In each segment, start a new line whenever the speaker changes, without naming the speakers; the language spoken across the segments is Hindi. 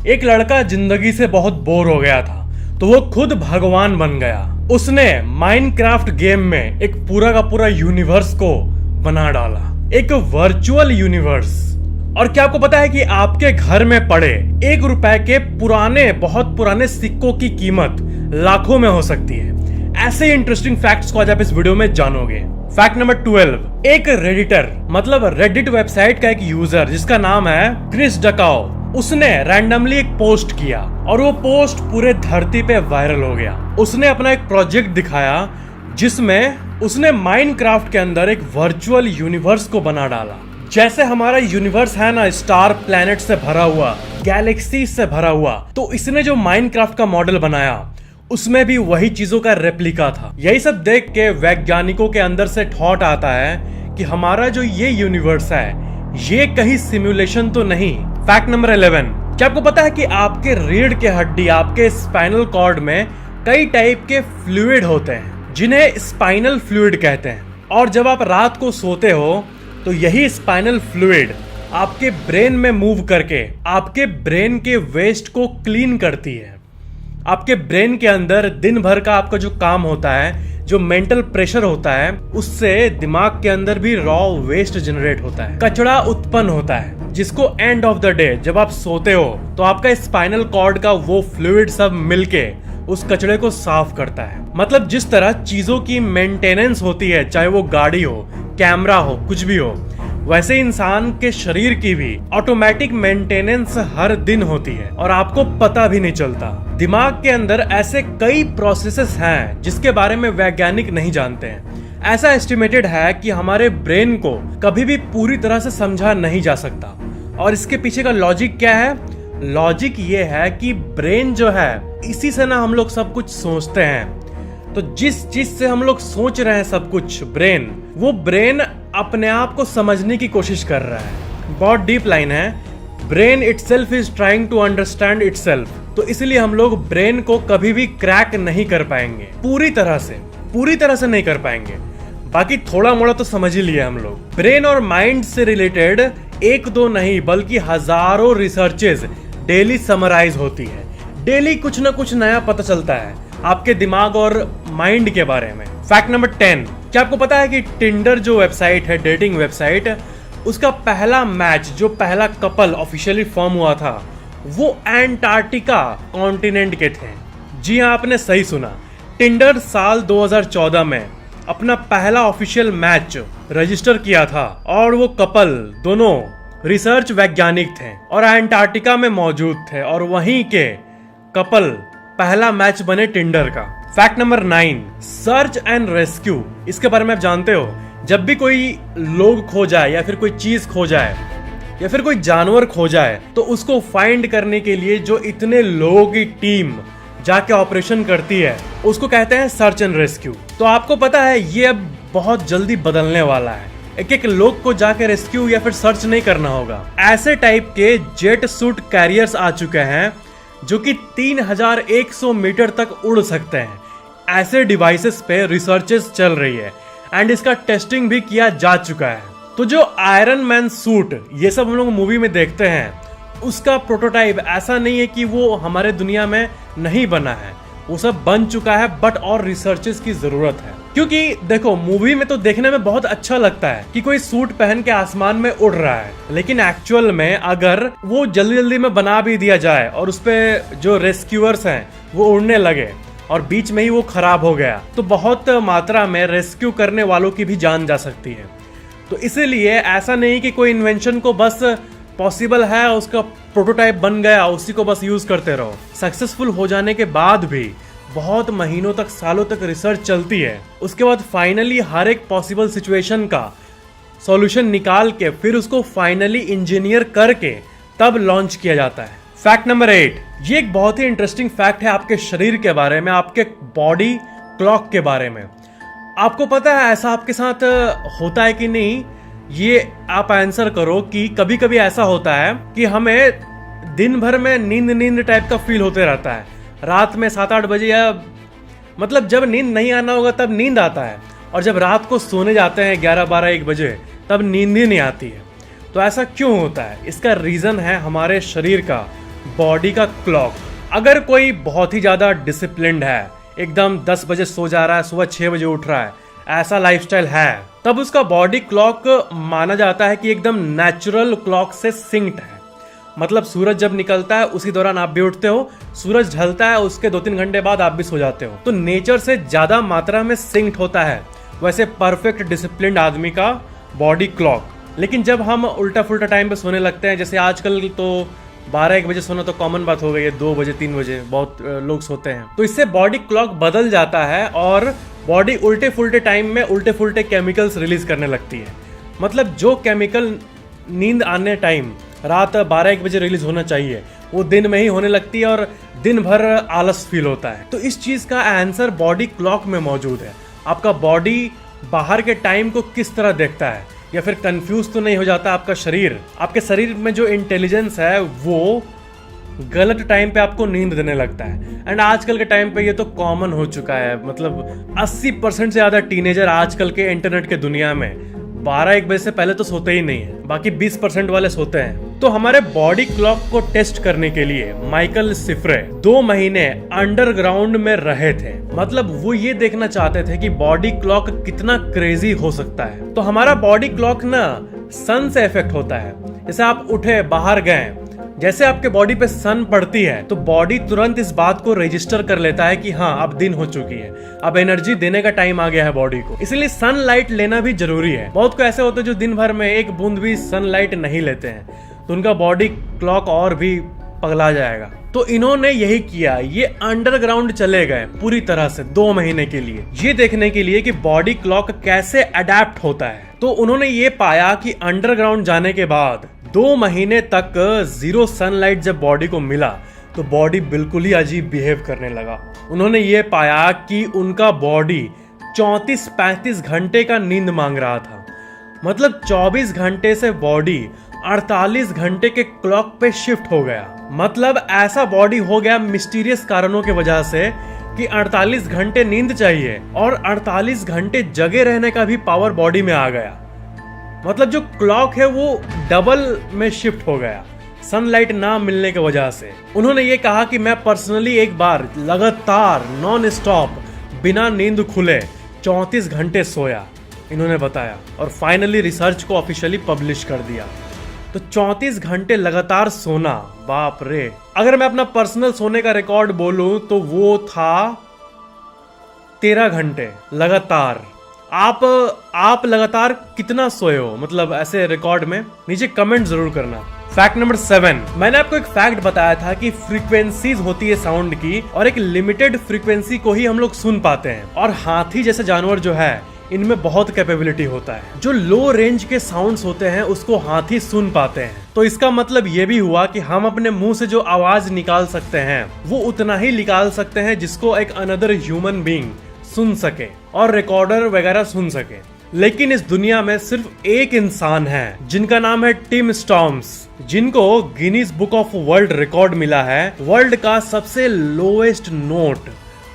एक लड़का जिंदगी से बहुत बोर हो गया था, तो वो खुद भगवान बन गया। उसने माइनक्राफ्ट गेम में एक पूरा का पूरा यूनिवर्स को बना डाला, एक वर्चुअल यूनिवर्स। और क्या आपको पता है कि आपके घर में पड़े 1 रुपए के बहुत पुराने सिक्कों की कीमत लाखों में हो सकती है। ऐसे इंटरेस्टिंग फैक्ट्स को आज आप इस वीडियो में जानोगे। फैक्ट नंबर 12, एक रेडिटर मतलब रेडिट वेबसाइट का एक यूजर जिसका नाम है क्रिस डकाओ, उसने रैंडमली एक पोस्ट किया और वो पोस्ट पूरे धरती पे वायरल हो गया। उसने अपना एक प्रोजेक्ट दिखाया जिसमें उसने माइनक्राफ्ट के अंदर एक वर्चुअल यूनिवर्स को बना डाला। जैसे हमारा यूनिवर्स है ना, स्टार प्लैनेट से भरा हुआ, गैलेक्सी से भरा हुआ, तो इसने जो माइनक्राफ्ट का मॉडल बनाया उसमें भी वही चीजों का रेप्लिका था। यही सब देख के वैज्ञानिकों के अंदर से थॉट आता है कि हमारा जो ये यूनिवर्स है ये कहीं सिमुलेशन तो नहीं। फैक्ट नंबर 11, क्या आपको पता है कि आपके रीढ़ के हड्डी, आपके स्पाइनल कॉर्ड में कई टाइप के फ्लूइड होते हैं जिन्हें स्पाइनल फ्लूइड कहते हैं। और जब आप रात को सोते हो तो यही स्पाइनल फ्लूइड आपके ब्रेन में मूव करके आपके ब्रेन के वेस्ट को क्लीन करती है। आपके ब्रेन के अंदर दिन भर का आपका जो काम होता है, जो मेंटल प्रेशर होता है, उससे दिमाग के अंदर भी रॉ वेस्ट जनरेट होता है, कचरा उत्पन्न होता है, जिसको एंड ऑफ द डे जब आप सोते हो तो आपका स्पाइनल कॉर्ड का वो फ्लूइड सब मिलके उस कचरे को साफ करता है। मतलब जिस तरह चीजों की मेंटेनेंस होती है, चाहे वो गाड़ी हो, कैमरा हो, कुछ भी हो, वैसे इंसान के शरीर की भी ऑटोमेटिक मेंटेनेंस हर दिन होती है और आपको पता भी नहीं चलता। दिमाग के अंदर ऐसे कई प्रोसेसेस हैं जिसके बारे में वैज्ञानिक नहीं जानते हैं। ऐसा एस्टिमेटेड है कि हमारे ब्रेन को कभी भी पूरी तरह से समझा नहीं जा सकता। और इसके पीछे का लॉजिक क्या है? लॉजिक ये है कि ब्रेन जो है, इसी से ना हम लोग सब कुछ सोचते हैं। तो जिस चीज से हम लोग सोच रहे हैं सब कुछ, ब्रेन, वो ब्रेन अपने आप को समझने की कोशिश कर रहा है। बहुत डीप लाइन है। Brain itself is trying to understand itself. तो इसलिए हम लोग ब्रेन को कभी भी क्रैक नहीं कर पाएंगे, पूरी तरह से नहीं कर पाएंगे। बाकी थोड़ा मोड़ा तो समझ ही लिया हम लोग। ब्रेन और माइंड से रिलेटेड एक दो नहीं बल्कि हजारों रिसर्चेज डेली समराइज होती है। डेली कुछ ना कुछ नया पता चलता है आपके दिमाग और माइंड के बारे में। फैक्ट नंबर 10, क्या आपको पता है कि टिंडर जो वेबसाइट है, डेटिंग वेबसाइट, उसका पहला मैच, जो पहला कपल ऑफिशियली फॉर्म हुआ था, वो एंटार्क्टिका कॉन्टिनेंट के थे। जी हाँ, आपने सही सुना। टिंडर साल 2014 में अपना पहला ऑफिशियल मैच रजिस्टर किया था और वो कपल दोनों रिसर्च वैज्ञानिक थे और एंटार्क्टिका में मौजूद थे और वहीं के कपल पहला मैच बने टिंडर का। Fact number 9, search and rescue. इसके बारे में आप जानते हो, जब भी कोई लोग खो जाए या फिर कोई चीज खो जाए या फिर कोई जानवर खो जाए तो उसको फाइंड करने के लिए जो इतने लोगों की टीम जाके ऑपरेशन करती है उसको कहते हैं सर्च एंड रेस्क्यू। तो आपको पता है ये अब बहुत जल्दी बदलने वाला है। एक एक लोग को जाके रेस्क्यू या फिर सर्च नहीं करना होगा। ऐसे टाइप के जेट सूट कैरियर्स आ चुके हैं जो कि 3100 मीटर तक उड़ सकते हैं। ऐसे डिवाइसेस पे रिसर्चेस चल रही है एंड इसका टेस्टिंग भी किया जा चुका है। तो जो आयरन मैन सूट ये सब हम लोग मूवी में देखते हैं, उसका प्रोटोटाइप ऐसा नहीं है कि वो हमारे दुनिया में नहीं बना है, वो सब बन चुका है, बट और रिसर्चेस की जरूरत है। क्योंकि देखो, मूवी में तो देखने में बहुत अच्छा लगता है कि कोई सूट पहन के आसमान में उड़ रहा है, लेकिन एक्चुअल में अगर वो जल्दी जल्दी में बना भी दिया जाए और उस पे जो रेस्क्यूअर्स हैं वो उड़ने लगे और बीच में ही वो खराब हो गया तो बहुत मात्रा में रेस्क्यू करने वालों की भी जान जा सकती है। तो इसीलिए ऐसा नहीं कि कोई इन्वेंशन को बस पॉसिबल है, उसका प्रोटोटाइप बन गया, उसी को बस यूज करते रहो। सक्सेसफुल हो जाने के बाद भी बहुत महीनों तक, सालों तक रिसर्च चलती है। उसके बाद फाइनली हर एक पॉसिबल सिचुएशन का सॉल्यूशन निकाल के फिर उसको फाइनली इंजीनियर करके तब लॉन्च किया जाता है। फैक्ट नंबर 8, ये एक बहुत ही इंटरेस्टिंग फैक्ट है आपके शरीर के बारे में, आपके बॉडी क्लॉक के बारे में। आपको पता है ऐसा आपके साथ होता है कि नहीं? ये आप आंसर करो कि कभी कभी ऐसा होता है कि हमें दिन भर में नींद टाइप का फील होते रहता है। रात में 7-8 बजे या मतलब जब नींद नहीं आना होगा तब नींद आता है, और जब रात को सोने जाते हैं 11-12-1 बजे तब नींद ही नहीं आती है। तो ऐसा क्यों होता है? इसका रीजन है हमारे शरीर का बॉडी का क्लॉक। अगर कोई बहुत ही ज़्यादा डिसिप्लिन्ड है, एकदम 10 बजे सो जा रहा है, सुबह 6 बजे उठ रहा है, ऐसा लाइफस्टाइल है, तब उसका बॉडी क्लॉक माना जाता है कि एकदम नेचुरल क्लॉक से सिंक्ड है। मतलब सूरज जब निकलता है उसी दौरान आप भी उठते हो, सूरज ढलता है उसके 2-3 घंटे बाद आप भी सो जाते हो, तो नेचर से ज़्यादा मात्रा में सिंक्ड होता है वैसे परफेक्ट डिसिप्लिन्ड आदमी का बॉडी क्लॉक। लेकिन जब हम उल्टा फुल्टा टाइम पे सोने लगते हैं, जैसे आजकल तो 12-1 बजे सोना तो कॉमन बात हो गई है, 2 बजे 3 बजे बहुत लोग सोते हैं, तो इससे बॉडी क्लॉक बदल जाता है और बॉडी उल्टे फुल्टे टाइम में उल्टे फुल्टे केमिकल्स रिलीज करने लगती है। मतलब जो केमिकल नींद आने टाइम रात 12-1 बजे रिलीज होना चाहिए वो दिन में ही होने लगती है और दिन भर आलस फील होता है। तो इस चीज़ का आंसर बॉडी क्लॉक में मौजूद है। आपका बॉडी बाहर के टाइम को किस तरह देखता है, या फिर कंफ्यूज तो नहीं हो जाता आपका शरीर, आपके शरीर में जो इंटेलिजेंस है वो गलत टाइम पे आपको नींद देने लगता है। एंड आजकल के टाइम पे ये तो कॉमन हो चुका है। मतलब 80% से ज़्यादा टीनेजर आजकल के इंटरनेट के दुनिया में 12-1 बजे से पहले तो सोते ही नहीं है, बाकी 20% वाले सोते हैं। तो हमारे बॉडी क्लॉक को टेस्ट करने के लिए माइकल सिफ्रे 2 महीने अंडरग्राउंड में रहे थे। मतलब वो ये देखना चाहते थे कि बॉडी क्लॉक कितना क्रेजी हो सकता है। तो हमारा बॉडी क्लॉक ना सन से इफेक्ट होता है। जैसे आप उठे, बाहर गए, जैसे आपके बॉडी पे सन पड़ती है तो बॉडी तुरंत इस बात को रजिस्टर कर लेता है कि हाँ अब दिन हो चुकी है, अब एनर्जी देने का टाइम आ गया है बॉडी को। इसलिए सनलाइट लेना भी जरूरी है। बहुत को ऐसे होते हैं जो दिन भर में एक बूंद भी सनलाइट नहीं लेते हैं, तो उनका बॉडी क्लॉक और भी पगला जाएगा। तो इन्होंने यही किया, ये अंडरग्राउंड चले गए पूरी तरह से 2 महीने के लिए, ये देखने के लिए कि बॉडी क्लॉक कैसे अडेप्ट होता है। तो उन्होंने ये पाया कि अंडरग्राउंड जाने के बाद 2 महीने तक 0 सनलाइट जब बॉडी को मिला तो बॉडी बिल्कुल ही अजीब बिहेव करने लगा। उन्होंने ये पाया कि उनका बॉडी 34-35 घंटे का नींद मांग रहा था। मतलब 24 घंटे से बॉडी 48 घंटे के क्लॉक पे शिफ्ट हो गया। मतलब ऐसा बॉडी हो गया मिस्टीरियस कारणों की वजह से कि 48 घंटे नींद चाहिए और 48 घंटे जगे रहने का भी पावर बॉडी में आ गया। मतलब जो क्लॉक है वो डबल में शिफ्ट हो गया सनलाइट ना मिलने की वजह से। उन्होंने ये कहा कि मैं पर्सनली एक बार लगातार नॉन स्टॉप बिना नींद खुले 34 घंटे सोया, इन्होंने बताया, और फाइनली रिसर्च को ऑफिशियली पब्लिश कर दिया। तो 34 घंटे लगातार सोना, बाप रे। अगर मैं अपना पर्सनल सोने का रिकॉर्ड बोलूं तो वो था 13 घंटे लगातार। आप लगातार कितना सोए हो, मतलब ऐसे रिकॉर्ड में, नीचे कमेंट जरूर करना। फैक्ट नंबर 7, मैंने आपको एक फैक्ट बताया था कि फ्रीक्वेंसीज होती है साउंड की और एक लिमिटेड फ्रीक्वेंसी को ही हम लोग सुन पाते हैं। और हाथी जैसे जानवर जो है इनमें बहुत कैपेबिलिटी होता है, जो लो रेंज के साउंड्स होते हैं उसको हाथी सुन पाते हैं। तो इसका मतलब ये भी हुआ कि हम अपने मुंह से जो आवाज निकाल सकते हैं वो उतना ही निकाल सकते हैं जिसको एक अनदर ह्यूमन बीइंग सुन सके और रिकॉर्डर वगैरह सुन सके। लेकिन इस दुनिया में सिर्फ एक इंसान है जिनका नाम है टिम स्टॉर्म्स, जिनको Guinness book of world record मिला है वर्ल्ड का सबसे lowest note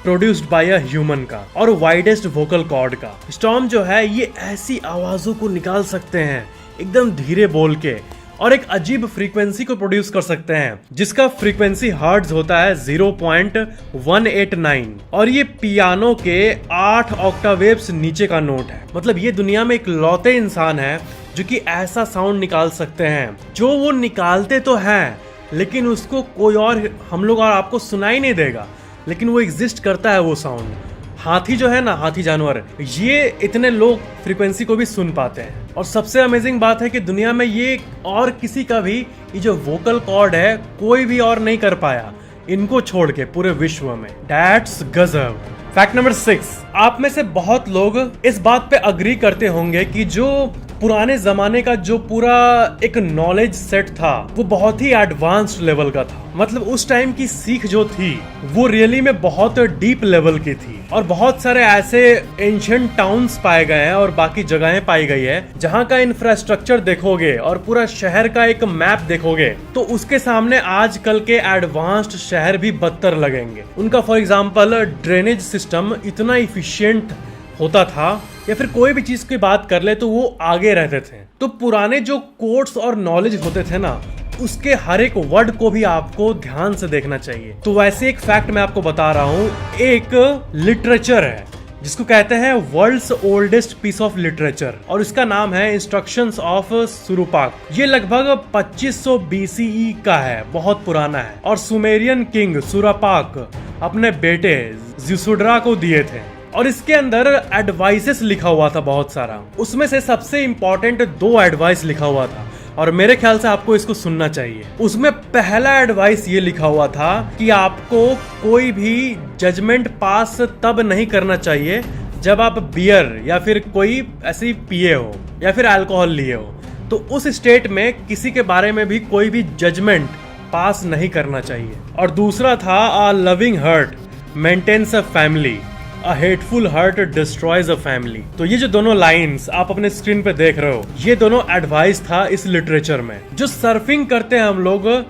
produced by a human का और वाइडेस्ट वोकल कॉर्ड का। स्टॉर्म जो है ये ऐसी आवाजों को निकाल सकते हैं एकदम धीरे बोल के और एक अजीब फ्रीक्वेंसी को प्रोड्यूस कर सकते हैं जिसका फ्रीक्वेंसी हर्ट्ज होता है 0.189 और ये पियानो के 8 ऑक्टावेव्स नीचे का नोट है। मतलब ये दुनिया में एक लौते इंसान है जो कि ऐसा साउंड निकाल सकते हैं जो वो निकालते तो हैं लेकिन उसको कोई और हम लोग और आपको सुनाई नहीं देगा, लेकिन वो एग्जिस्ट करता है वो साउंड। हाथी जो है ना, हाथी जानवर, ये इतने लो फ्रीक्वेंसी को भी सुन पाते हैं। और सबसे अमेजिंग बात है कि दुनिया में ये और किसी का भी ये जो वोकल कॉर्ड है कोई भी और नहीं कर पाया इनको छोड़ के पूरे विश्व में। दैट्स गजब। फैक्ट नंबर 6, आप में से बहुत लोग इस बात पे अग्री करते होंगे कि जो पुराने जमाने का जो पूरा एक नॉलेज सेट था वो बहुत ही एडवांस्ड लेवल का था। मतलब उस टाइम की सीख जो थी वो रियली में बहुत डीप लेवल की थी और बहुत सारे ऐसे एंशिएंट टाउन्स पाए गए हैं और बाकी जगहें पाई गई है जहाँ का इंफ्रास्ट्रक्चर देखोगे और पूरा शहर का एक मैप देखोगे तो उसके सामने आजकल के एडवांस्ड शहर भी बदतर लगेंगे। उनका फॉर एग्जाम्पल ड्रेनेज सिस्टम इतना इफिशियंट होता था या फिर कोई भी चीज की बात कर ले तो वो आगे रहते थे। तो पुराने जो कोर्स और नॉलेज होते थे ना उसके हर एक वर्ड को भी आपको ध्यान से देखना चाहिए। तो वैसे एक फैक्ट मैं आपको बता रहा हूँ, एक लिटरेचर है जिसको कहते हैं world's oldest piece of literature, और इसका नाम है इंस्ट्रक्शंस ऑफ सुरुपाक। ये लगभग 2500 BCE का है, बहुत पुराना है, और सुमेरियन किंग सुरापाक अपने बेटे जिसुड्रा को दिए थे। और इसके अंदर एडवाइसेस लिखा हुआ था बहुत सारा, उसमें से सबसे इंपॉर्टेंट 2 एडवाइस लिखा हुआ था, और मेरे ख्याल से आपको इसको सुनना चाहिए। उसमें पहला एडवाइस ये लिखा हुआ था कि आपको कोई भी जजमेंट पास तब नहीं करना चाहिए जब आप बियर या फिर कोई ऐसी पिए हो या फिर अल्कोहल लिए हो। तो उस स्टेट में किसी के बारे में भी कोई भी जजमेंट पास नहीं करना चाहिए। और दूसरा था a loving heart maintains a family, A hateful heart destroys a family। तो ये जो दोनों लाइंस आप अपने स्क्रीन पे देख रहे हो, ये दोनों एडवाइस था इस लिटरेचर में। जो सर्फिंग करते हैं हम लोग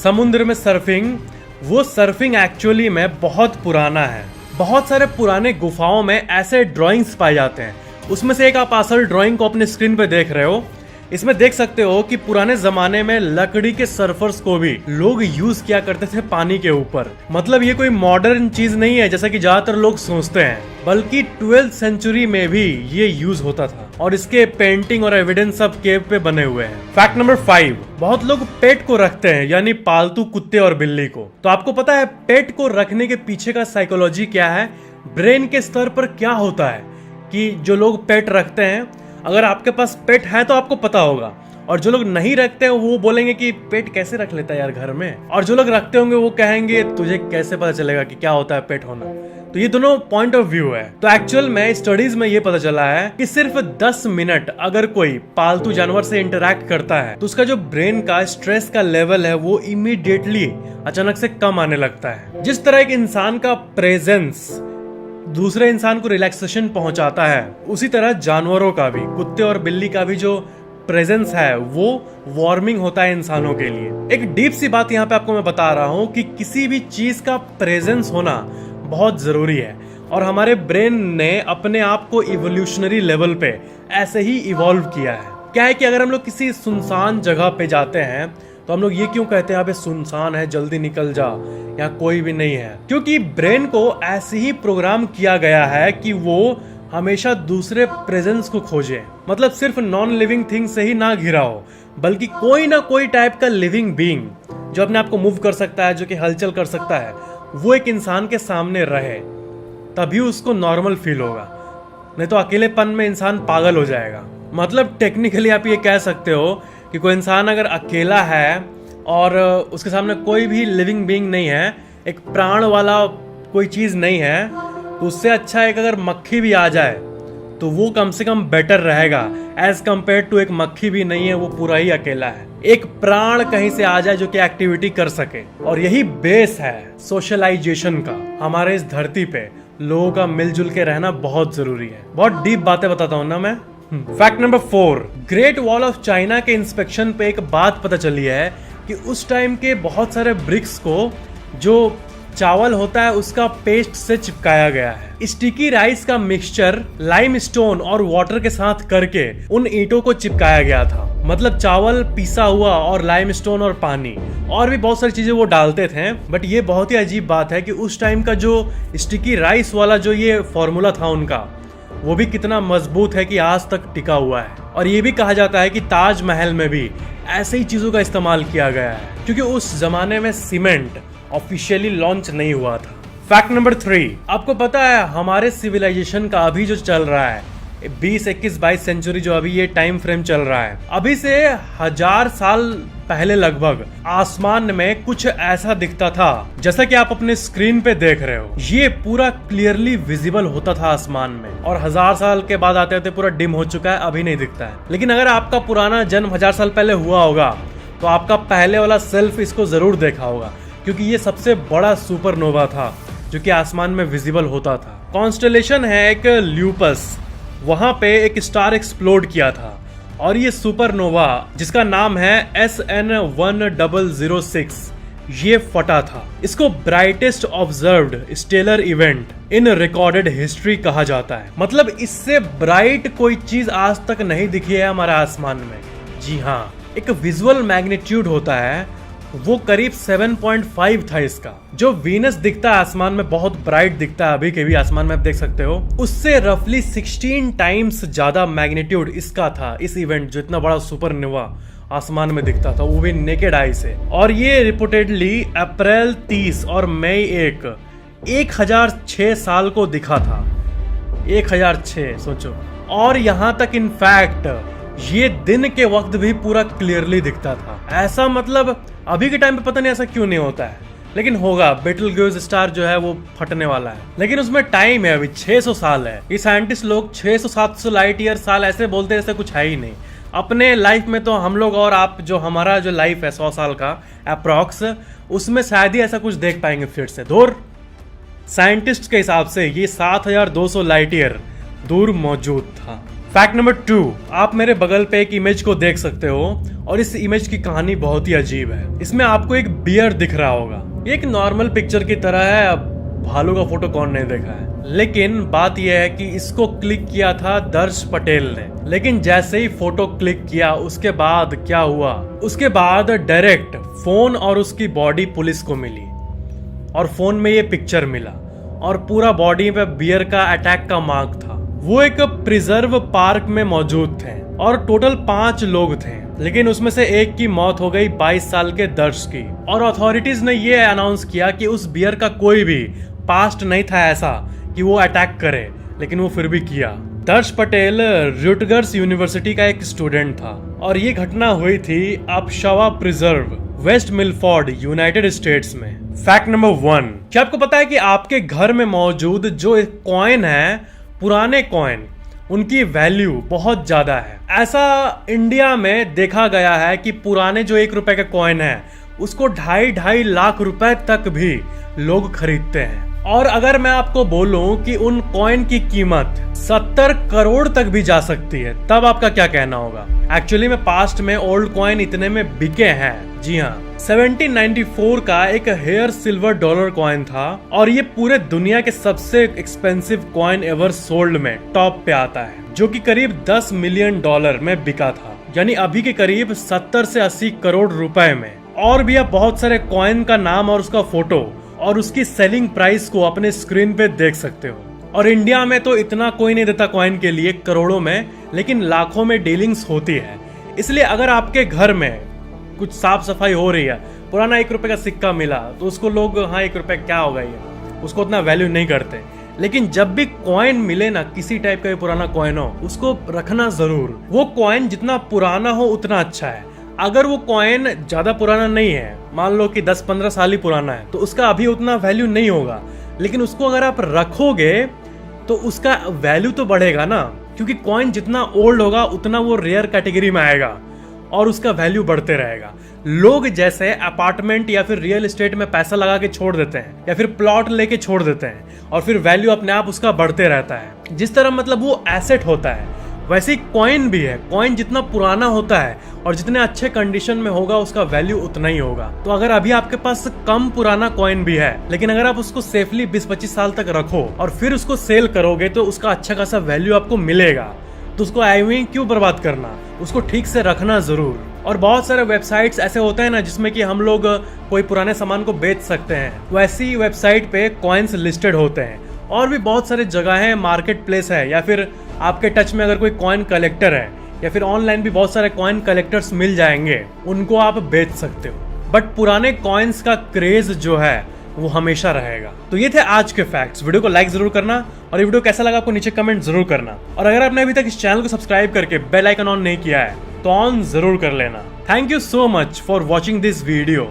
समुद्र में सर्फिंग, वो सर्फिंग एक्चुअली में बहुत पुराना है। बहुत सारे पुराने गुफाओं में ऐसे ड्राइंग्स पाए जाते हैं, उसमें से एक आप असल ड्राइंग को अपने स्क्रीन पे देख रहे हो। इसमें देख सकते हो कि पुराने जमाने में लकड़ी के सर्फर्स को भी लोग यूज किया करते थे पानी के ऊपर। मतलब ये कोई मॉडर्न चीज नहीं है जैसा कि ज्यादातर लोग सोचते हैं, बल्कि 12th सेंचुरी में भी ये यूज होता था, और इसके पेंटिंग और एविडेंस सब केव पे बने हुए हैं। फैक्ट नंबर 5, बहुत लोग पेट को रखते हैं, यानी पालतू कुत्ते और बिल्ली को। तो आपको पता है पेट को रखने के पीछे का साइकोलॉजी क्या है, ब्रेन के स्तर पर क्या होता है कि जो लोग पेट रखते हैं, अगर आपके पास पेट है तो आपको पता होगा, और जो लोग नहीं रखते हैं वो बोलेंगे कि पेट कैसे रख लेता है यार घर में, और जो लोग रखते होंगे वो कहेंगे तुझे कैसे पता चलेगा कि क्या होता है पेट होना। तो ये दोनों पॉइंट ऑफ व्यू है। तो एक्चुअल में स्टडीज में ये पता चला है कि सिर्फ 10 मिनट अगर कोई पालतू जानवर से इंटरैक्ट करता है तो उसका जो ब्रेन का स्ट्रेस का लेवल है वो इमीडिएटली अचानक से कम आने लगता है। जिस तरह एक इंसान का प्रेजेंस दूसरे इंसान को रिलैक्सेशन पहुंचाता है, उसी तरह जानवरों का भी, कुत्ते और बिल्ली का भी जो प्रेजेंस है वो वार्मिंग होता है इंसानों के लिए। एक डीप सी बात यहाँ पे आपको मैं बता रहा हूँ कि किसी भी चीज का प्रेजेंस होना बहुत जरूरी है, और हमारे ब्रेन ने अपने आप को इवोल्यूशनरी लेवल पे ऐसे ही इवॉल्व किया है। क्या है कि अगर हम लोग किसी सुनसान जगह पे जाते हैं तो हम लोग ये क्यों कहते हैं अबे सुनसान है जल्दी निकल जा, यहाँ कोई भी नहीं है, क्योंकि ब्रेन को ऐसे ही प्रोग्राम किया गया है कि वो हमेशा दूसरे प्रेजेंस को खोजे। मतलब सिर्फ नॉन लिविंग थिंग से ही ना घिरा हो, बल्कि कोई ना कोई टाइप का लिविंग बीइंग जो अपने आप को मूव कर सकता है, जो कि हलचल कर सकता है, वो एक इंसान के सामने रहे, तभी उसको नॉर्मल फील होगा। नहीं तो अकेलेपन में इंसान पागल हो जाएगा। मतलब टेक्निकली आप ये कह सकते हो कि कोई इंसान अगर अकेला है और उसके सामने कोई भी लिविंग बीइंग नहीं है, एक प्राण वाला कोई चीज नहीं है, तो उससे अच्छा एक अगर मक्खी भी आ जाए तो वो कम से कम बेटर रहेगा एज कम्पेयर टू एक मक्खी भी नहीं है, वो पूरा ही अकेला है। एक प्राण कहीं से आ जाए जो कि एक्टिविटी कर सके, और यही बेस है सोशलाइजेशन का। हमारे इस धरती पे लोगों का मिलजुल के रहना बहुत जरूरी है। बहुत डीप बातें बताता हूँ ना मैं। Fact number 4, great wall of China के इंस्पेक्शन पे एक बात पता चली है कि उस टाइम के बहुत सारे ब्रिक्स को जो चावल होता है उसका पेस्ट से चिपकाया गया है। स्टिकी राइस का मिक्सचर लाइमस्टोन और वाटर के साथ करके उन ईंटों को चिपकाया गया था। मतलब चावल पिसा हुआ और लाइमस्टोन और पानी और भी बहुत सारी चीजें वो डालते थे। बट ये बहुत ही अजीब बात है कि उस टाइम का जो स्टिकी राइस वाला जो ये फॉर्मूला था उनका, वो भी कितना मजबूत है कि आज तक टिका हुआ है। और ये भी कहा जाता है कि ताजमहल में भी ऐसे ही चीजों का इस्तेमाल किया गया है, क्योंकि उस जमाने में सीमेंट ऑफिशियली लॉन्च नहीं हुआ था। फैक्ट नंबर 3, आपको पता है हमारे सिविलाइजेशन का अभी जो चल रहा है 20, 21, 22 सेंचुरी, जो अभी ये टाइम फ्रेम चल रहा है, अभी से 1000 साल पहले लगभग आसमान में कुछ ऐसा दिखता था जैसा कि आप अपने स्क्रीन पे देख रहे हो। ये पूरा क्लियरली विजिबल होता था आसमान में, और 1000 साल के बाद आते आते पूरा डिम हो चुका है, अभी नहीं दिखता है। लेकिन अगर आपका पुराना जन्म 1000 साल पहले हुआ होगा तो आपका पहले वाला सेल्फ इसको जरूर देखा होगा, क्योंकि ये सबसे बड़ा सुपरनोवा था जो कि आसमान में विजिबल होता था। कॉन्स्टेलेशन है एक ल्यूपस, वहां पे एक स्टार एक्सप्लोड किया था, और ये सुपरनोवा जिसका नाम है SN1006 ये फटा था। इसको brightest observed stellar event in recorded history कहा जाता है। मतलब इससे ब्राइट कोई चीज आज तक नहीं दिखी है हमारे आसमान में। जी हाँ, एक विजुअल मैग्नीट्यूड होता है वो करीब 7.5 था इसका। जो वीनस दिखता है आसमान में बहुत ब्राइट दिखता है, अभी के भी आसमान में आप देख सकते हो, उससे रफली 16 टाइम्स ज्यादा मैग्नीट्यूड इसका था। इस इवेंट जो इतना बड़ा सुपरनोवा आसमान में दिखता था, वो भी नेकेड आई से। और ये रिपोर्टेडली अप्रैल 30 और मई 1006 साल को दिखा था। 1006 सोचो। और यहां तक इनफैक्ट ये दिन के वक्त भी पूरा क्लियरली दिखता था। ऐसा मतलब अभी के टाइम पे पता नहीं ऐसा क्यों नहीं होता है, लेकिन होगा। बेटलगेउस स्टार जो है वो फटने वाला है, लेकिन उसमें टाइम है, अभी 600 साल है। ये साइंटिस्ट लोग 600-700 लाइट ईयर साल ऐसे बोलते हैं जैसे कुछ है ही नहीं। अपने लाइफ में तो हम लोग और आप जो हमारा जो लाइफ है 100 साल का अप्रॉक्स, उसमें शायद ही ऐसा कुछ देख पाएंगे फिर से। दूर साइंटिस्ट के हिसाब से ये 7200 लाइट ईयर दूर मौजूद था। फैक्ट नंबर 2, आप मेरे बगल पे एक इमेज को देख सकते हो और इस इमेज की कहानी बहुत ही अजीब है। इसमें आपको एक बियर दिख रहा होगा। ये एक नॉर्मल पिक्चर की तरह है। अब भालू का फोटो कौन नहीं देखा है, लेकिन बात यह है कि इसको क्लिक किया था दर्श पटेल ने। लेकिन जैसे ही फोटो क्लिक किया उसके बाद क्या हुआ, उसके बाद डायरेक्ट फोन और उसकी बॉडी पुलिस को मिली और फोन में ये पिक्चर मिला और पूरा बॉडी पे बियर का अटैक का मार्क था। वो एक प्रिजर्व पार्क में मौजूद थे और टोटल 5 लोग थे, लेकिन उसमें से एक की मौत हो गई 22 साल के दर्श की। और अथॉरिटीज ने ये अनाउंस किया कि उस बियर का कोई भी पास्ट नहीं था ऐसा कि वो अटैक करे, लेकिन वो फिर भी किया। दर्श पटेल रुटगर्स यूनिवर्सिटी का एक स्टूडेंट था और ये घटना हुई थी अपशावा preserve, West Milford, United States में। फैक्ट नंबर 1, क्या आपको पता है कि आपके घर में मौजूद जो कॉइन है, पुराने कॉइन, उनकी वैल्यू बहुत ज्यादा है। ऐसा इंडिया में देखा गया है कि पुराने जो 1 रुपए के कॉइन है उसको 2.5 लाख रुपए तक भी लोग खरीदते हैं। और अगर मैं आपको बोलूं कि उन कॉइन की कीमत 70 करोड़ तक भी जा सकती है, तब आपका क्या कहना होगा? एक्चुअली में पास्ट में ओल्ड कॉइन इतने में बिके हैं। जी हाँ, 1794 का एक हेयर सिल्वर डॉलर कॉइन था और ये पूरे दुनिया के सबसे एक्सपेंसिव कॉइन एवर सोल्ड में टॉप पे आता है, जो कि करीब 10 मिलियन डॉलर में बिका था, यानी अभी के करीब 70 से 80 करोड़ रुपए में। और भी आप बहुत सारे कॉइन का नाम और उसका फोटो और उसकी सेलिंग प्राइस को अपने स्क्रीन पे देख सकते हो। और इंडिया में तो इतना कोई नहीं देता कॉइन के लिए करोड़ों में, लेकिन लाखों में डीलिंग्स होती है। इसलिए अगर आपके घर में कुछ साफ सफाई हो रही है, पुराना 1 रुपए का सिक्का मिला तो उसको लोग, हाँ 1 रुपए क्या होगा, ये उसको उतना वैल्यू नहीं करते। लेकिन जब भी कॉइन मिले ना, किसी टाइप का भी पुराना कॉइन हो, उसको रखना जरूर। वो कॉइन जितना पुराना हो उतना अच्छा है। अगर वो कॉइन ज्यादा पुराना नहीं है, मान लो कि 10-15 साल ही पुराना है, तो उसका अभी उतना वैल्यू नहीं होगा। लेकिन उसको अगर आप रखोगे तो उसका वैल्यू तो बढ़ेगा ना, क्योंकि कॉइन जितना ओल्ड होगा उतना वो रेयर कैटेगरी में आएगा और उसका वैल्यू बढ़ते रहेगा। लोग जैसे अपार्टमेंट या फिर रियल एस्टेट में पैसा लगा के छोड़ देते हैं या फिर प्लॉट लेके छोड़ देते हैं और फिर वैल्यू अपने आप उसका बढ़ते रहता है। जिस तरह मतलब वो एसेट होता है, वैसे ही कॉइन भी है। कॉइन जितना पुराना होता है और जितने अच्छे कंडीशन में होगा उसका वैल्यू उतना ही होगा। तो अगर अभी आपके पास कम पुराना कॉइन भी है, लेकिन अगर आप उसको सेफली 20-25 साल तक रखो और फिर उसको सेल करोगे तो उसका अच्छा खासा वैल्यू आपको मिलेगा। तो उसको आई क्यों बर्बाद करना, उसको ठीक से रखना जरूर। और बहुत सारे वेबसाइट्स ऐसे होते हैं ना जिसमें कि हम लोग कोई पुराने सामान को बेच सकते हैं, वैसी वेबसाइट पे कॉइन्स लिस्टेड होते हैं। और भी बहुत सारे जगह है, मार्केट प्लेस है, या फिर आपके टच में अगर कोई कॉइन कलेक्टर है, या फिर ऑनलाइन भी बहुत सारे कॉइन कलेक्टर्स मिल जाएंगे, उनको आप बेच सकते हो। बट पुराने कॉइन्स का क्रेज जो है वो हमेशा रहेगा। तो ये थे आज के फैक्ट्स। वीडियो को लाइक जरूर करना और ये वीडियो कैसा लगा आपको नीचे कमेंट जरूर करना। और अगर आपने अभी तक इस चैनल को सब्सक्राइब करके बेल आइकन ऑन नहीं किया है तो ऑन जरूर कर लेना। Thank you so much for watching this video.